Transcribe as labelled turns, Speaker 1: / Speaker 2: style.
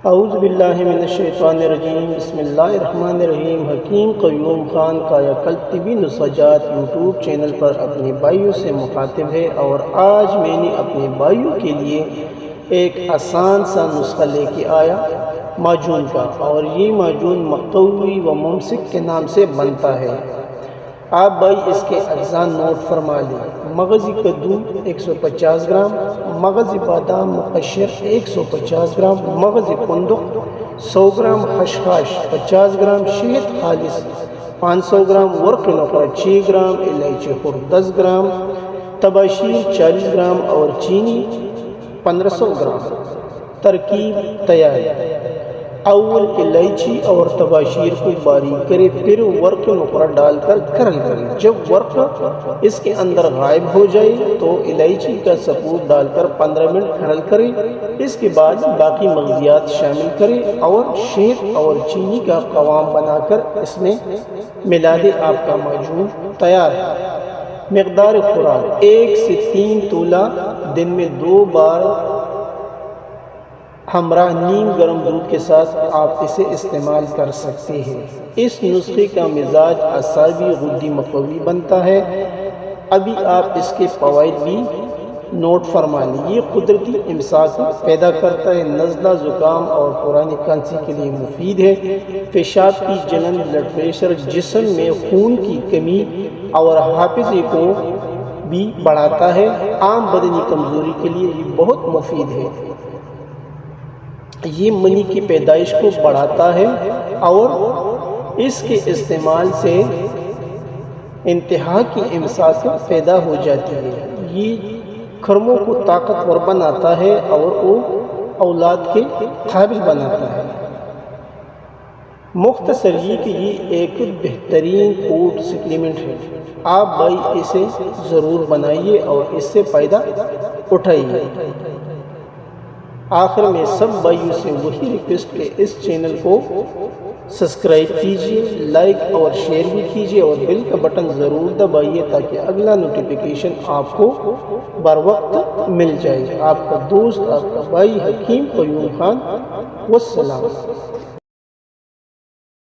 Speaker 1: اعوذ باللہ من الشیطان الرجیم، بسم اللہ الرحمن الرحیم۔ حکیم قیوم خان کایا کلب طبی نسخجات یوٹیوب چینل پر اپنے بھائیوں سے مخاطب ہے، اور آج میں نے اپنے بھائیوں کے لیے ایک آسان سا نسخہ لے کے آیا معجون کا، اور یہ معجون مقوی و ممسک کے نام سے بنتا ہے۔ آپ بھائی اس کے اجزاء نوٹ فرما لیں۔ مغزی کدو 150 گرام، مغزی بادام مقشر 150 گرام، مغزی فندق 100 گرام، خشخاش 50 گرام، شہد خالص 500 گرام، ورق نقرہ 6 گرام، الائچی خرد 10 گرام، تباشیر 40 گرام اور چینی 1500 گرام۔ ترکیب تیار: اول الائچی اور تباشیر کو باریک کرے، پھر ورق نقرہ ڈال کر کھرل کرے۔ جب ورق اس کے اندر غائب ہو جائے تو الائچی کا ثبوت ڈال کر 15 منٹ کھرل کرے۔ اس کے بعد باقی مغزیات شامل کرے اور شہد اور چینی کا قوام بنا کر اس میں ملا دے۔ آپ کا معجون تیار ہے۔ مقدار خوراک: 1 سے 3 تولہ، دن میں 2 بار، ہمراہ نیم گرم دودھ کے ساتھ آپ اسے استعمال کر سکتے ہیں۔ اس نسخے کا مزاج اعصابی غدی مقوی بنتا ہے۔ ابھی آپ اس کے فوائد بھی نوٹ فرما لیں۔ یہ قدرتی امساک پیدا کرتا ہے، نزلہ، زکام اور پرانی کھانسی کے لیے مفید ہے۔ پیشاب کی جلن، بلڈ پریشر، جسم میں خون کی کمی اور حافظے کو بھی بڑھاتا ہے۔ عام بدنی کمزوری کے لیے یہ بہت مفید ہے۔ یہ منی کی پیدائش کو بڑھاتا ہے اور اس کے استعمال سے انتہا کی امساک پیدا ہو جاتی ہے۔ یہ کھرموں کو طاقتور بناتا ہے اور وہ اولاد کے قابل بناتا ہے۔ مختصر یہ کہ یہ ایک بہترین فوڈ سپلیمنٹ ہے۔ آپ بھائی اسے ضرور بنائیے اور اس سے فائدہ اٹھائیے۔ آخر میں سب بھائیوں سے وہی ریکویسٹ کہ اس چینل کو سبسکرائب کیجئے، لائک اور شیئر بھی کیجئے، اور بیل کا بٹن ضرور دبائیے تاکہ اگلا نوٹیفیکیشن آپ کو بر وقت مل جائے۔ آپ کا دوست، آپ کا بھائی حکیم قیوم خان۔ والسلام۔